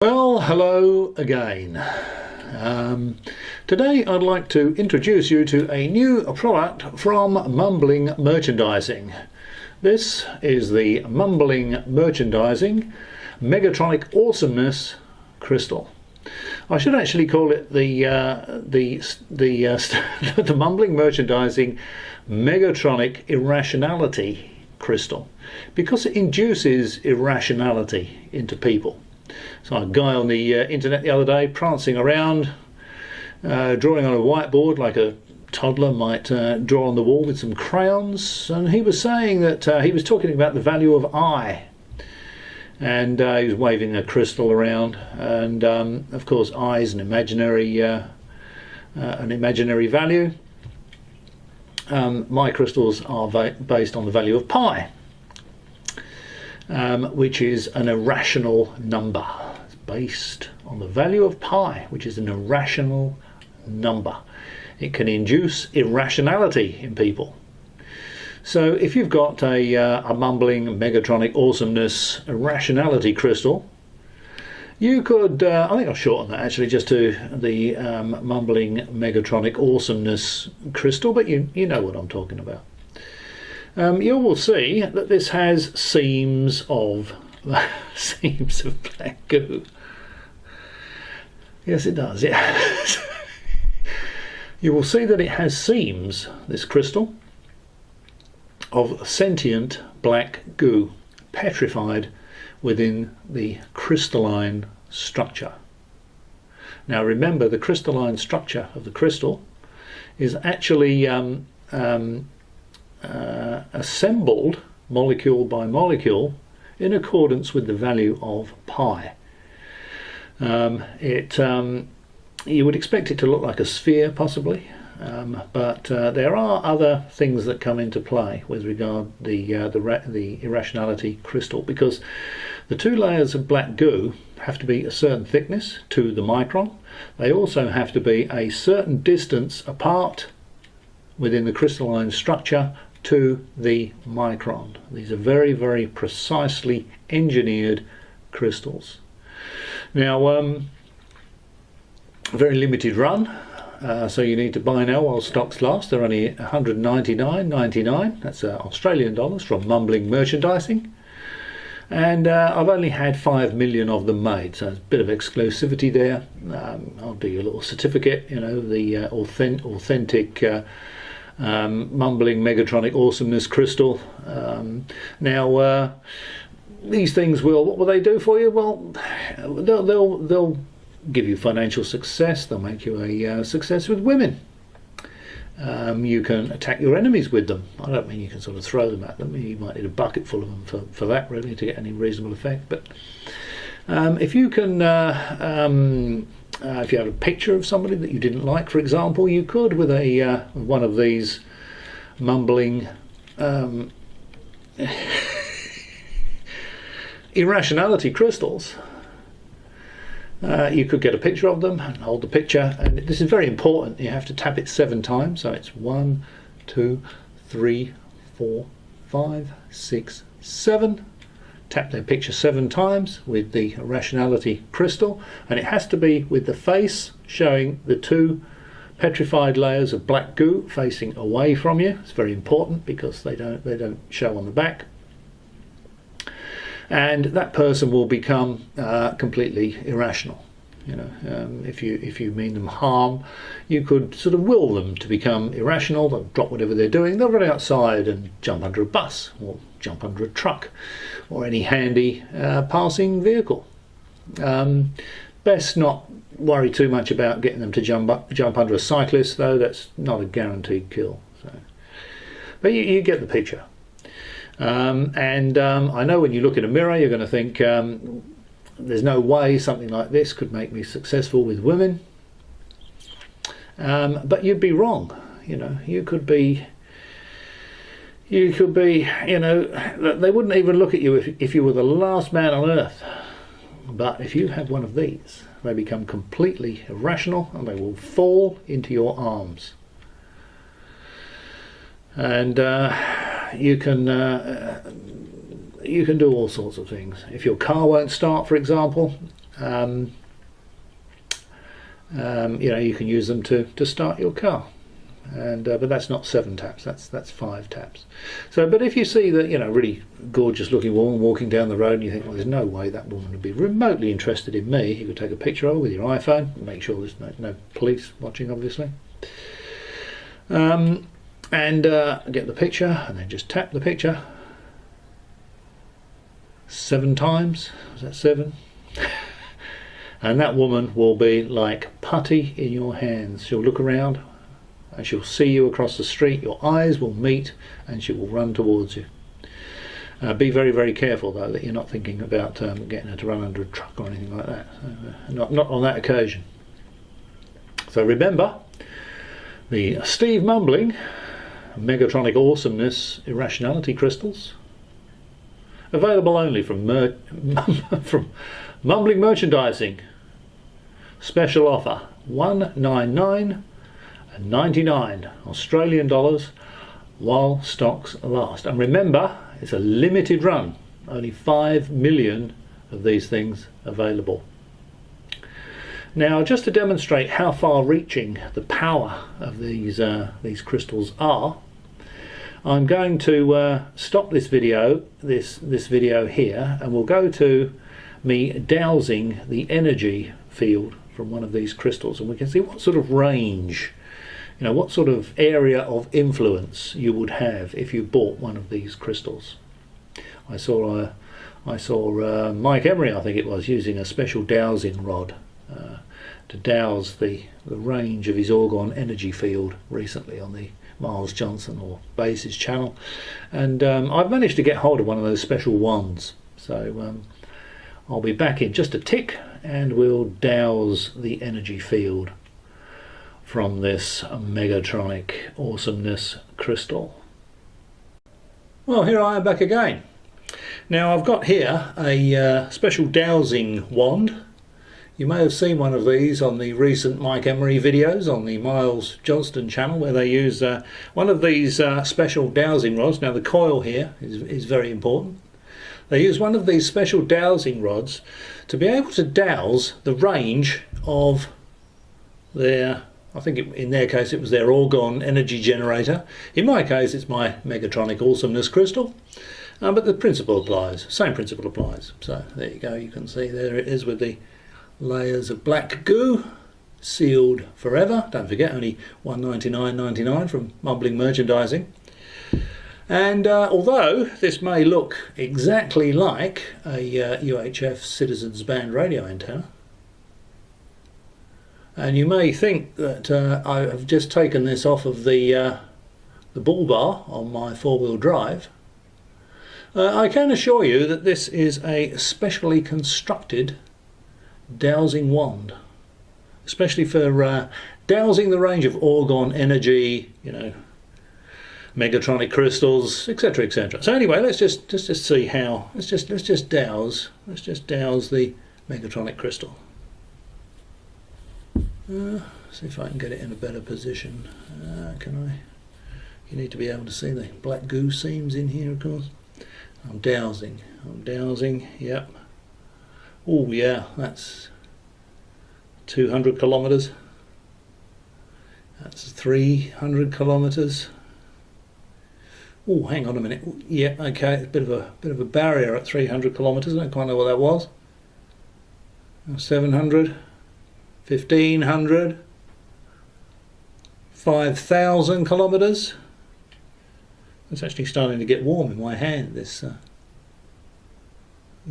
Well, hello again. Today I'd like to introduce you to a new product from Mumbling Merchandising. This is the Mumbling Merchandising Megatronic Awsomeness crystal. I should actually call it the Mumbling Merchandising Megatronic Irrationality crystal, because it induces irrationality into people. So a guy on the internet the other day prancing around, drawing on a whiteboard like a toddler might draw on the wall with some crayons, and he was saying that he was talking about the value of I, and he was waving a crystal around, and of course I is an imaginary value. My crystals are based on the value of pi, which is an irrational number. It's based on the value of pi, which is an irrational number. It can induce irrationality in people. So if you've got a Mumbling Megatronic Awesomeness Irrationality crystal, you could, I think I'll shorten that actually just to the Mumbling Megatronic Awesomeness crystal, but you know what I'm talking about. You will see that this has seams of black goo. Yes, it does. Yeah. You will see that it has seams, this crystal, of sentient black goo, petrified within the crystalline structure. Now remember, the crystalline structure of the crystal is actually assembled molecule by molecule in accordance with the value of pi. You would expect it to look like a sphere possibly, but there are other things that come into play with regard to the irrationality crystal, because the two layers of black goo have to be a certain thickness to the micron. They also have to be a certain distance apart within the crystalline structure to the micron. These are very, very precisely engineered crystals. Now, very limited run, so you need to buy now while stocks last. They're only $199.99. That's Australian dollars from Mumbling Merchandising. And I've only had 5 million of them made, so there's a bit of exclusivity there. I'll do you a little certificate, you know, the authentic Mumbling Megatronic Awesomeness crystal. Now these things what will they do for you? Well, they'll give you financial success. They'll make you a success with women. You can attack your enemies with them. I don't mean you can sort of throw them at them. You might need a bucket full of them for that really to get any reasonable effect. But if you can if you had a picture of somebody that you didn't like, for example, you could, with one of these Mumbling irrationality crystals, you could get a picture of them and hold the picture, and this is very important. You have to tap it 7 times, so it's 1, 2, 3, 4, 5, 6, 7. Tap their picture 7 times with the irrationality crystal, and it has to be with the face showing the 2 petrified layers of black goo facing away from you. It's very important because they don't show on the back, and that person will become completely irrational. You know, if you mean them harm, you could sort of will them to become irrational. They'll drop whatever they're doing. They'll run outside and jump under a bus or jump under a truck or any handy passing vehicle. Best not worry too much about getting them to jump under a cyclist, though. That's not a guaranteed kill. So, but you get the picture. I know when you look in a mirror, you're going to think, there's no way something like this could make me successful with women. But you'd be wrong. You know, you could be, you know, they wouldn't even look at you if you were the last man on earth. But if you have one of these, they become completely irrational and they will fall into your arms. And you can do all sorts of things. If your car won't start, for example, you can use them to start your car. And but that's not 7 taps, that's 5 taps. So, but if you see that, really gorgeous looking woman walking down the road and you think, well, there's no way that woman would be remotely interested in me, you could take a picture of her with your iPhone, make sure there's no police watching, obviously, and get the picture, and then just tap the picture 7 times. Was that 7? And that woman will be like putty in your hands. She'll look around and she'll see you across the street, your eyes will meet, and she will run towards you. Be very, very careful though that you're not thinking about getting her to run under a truck or anything like that. Not on that occasion. So remember, the Steve Mumbling Megatronic Awesomeness Irrationality crystals, available only from from Mumbling Merchandising. Special offer, $199.99 Australian dollars while stocks last. And remember, it's a limited run, only 5 million of these things available. Now, just to demonstrate how far-reaching the power of these crystals are, I'm going to stop this video here, and we'll go to me dowsing the energy field from one of these crystals, and we can see what sort of range, what sort of area of influence you would have if you bought one of these crystals. I saw Mike Emery, I think it was, using a special dowsing rod to douse the range of his Orgon energy field recently on the Miles Johnson or Bases channel, and I've managed to get hold of one of those special wands, so I'll be back in just a tick and we'll douse the energy field from this Megatronic Awesomeness crystal. Well, here I am back again. Now I've got here a special dowsing wand. You may have seen one of these on the recent Mike Emery videos on the Miles Johnston channel, where they use one of these special dowsing rods. Now the coil here is very important. They use one of these special dowsing rods to be able to douse the range of their, I think in their case it was their Orgon energy generator. In my case it's my Megatronic Awesomeness crystal, but the principle applies, same principle applies. So there you go, you can see there it is with the layers of black goo, sealed forever. Don't forget, only $199.99 from Mumbling Merchandising. And although this may look exactly like a UHF Citizens Band radio antenna, and you may think that I have just taken this off of the bull bar on my 4-wheel drive, I can assure you that this is a specially constructed dowsing wand, especially for dowsing the range of Orgon energy, Megatronic crystals, etc., etc. So anyway, let's just see how. Let's just douse the Megatronic crystal. See if I can get it in a better position. Can I? You need to be able to see the black goo seams in here, of course. I'm dowsing. Yep. Oh yeah, that's 200 kilometers. That's 300 kilometers. Oh, hang on a minute. Yeah, okay, it's a bit of a barrier at 300 kilometers. I don't quite know what that was. 700, 1500, 5000 kilometers. It's actually starting to get warm in my hand, this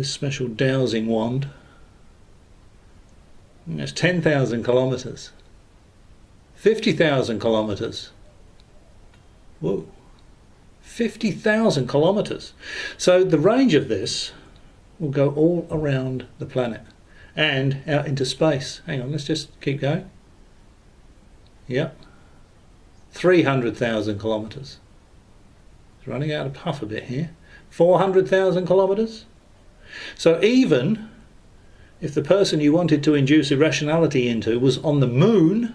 special dowsing wand. And that's 10,000 kilometers. 50,000 kilometers. Whoa. 50,000 kilometers. So the range of this will go all around the planet and out into space. Hang on, let's just keep going. Yep. 300,000 kilometers. It's running out of puff a bit here. 400,000 kilometers. So even if the person you wanted to induce irrationality into was on the moon,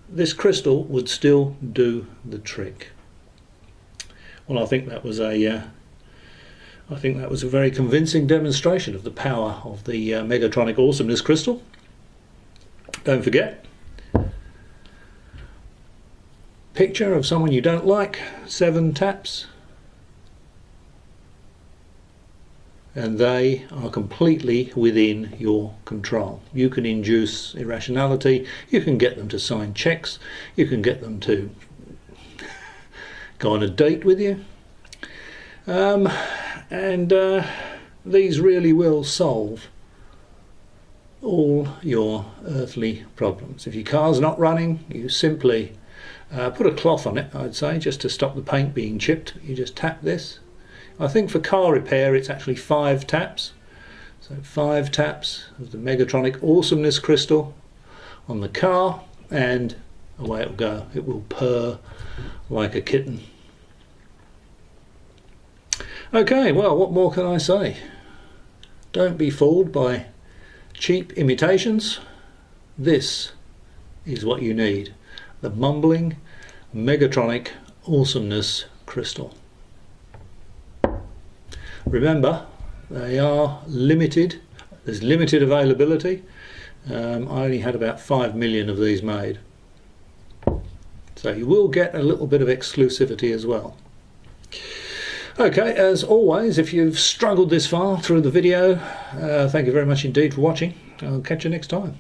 this crystal would still do the trick. Well, I think that was a I think that was a very convincing demonstration of the power of the Megatronic Awesomeness crystal. Don't forget, picture of someone you don't like, 7 taps, and they are completely within your control. You can induce irrationality, you can get them to sign checks, you can get them to go on a date with you, and these really will solve all your earthly problems. If your car's not running, you simply put a cloth on it, I'd say, just to stop the paint being chipped. You just tap this. I think for car repair it's actually 5 taps. So 5 taps of the Megatronic Awesomeness crystal on the car, and away it will go. It will purr like a kitten. Okay, well, what more can I say? Don't be fooled by cheap imitations. This is what you need. The Mumbling Megatronic Awesomeness crystal. Remember, they are limited. There's limited availability. I only had about 5 million of these made. So you will get a little bit of exclusivity as well. Okay, as always, if you've struggled this far through the video, thank you very much indeed for watching. I'll catch you next time.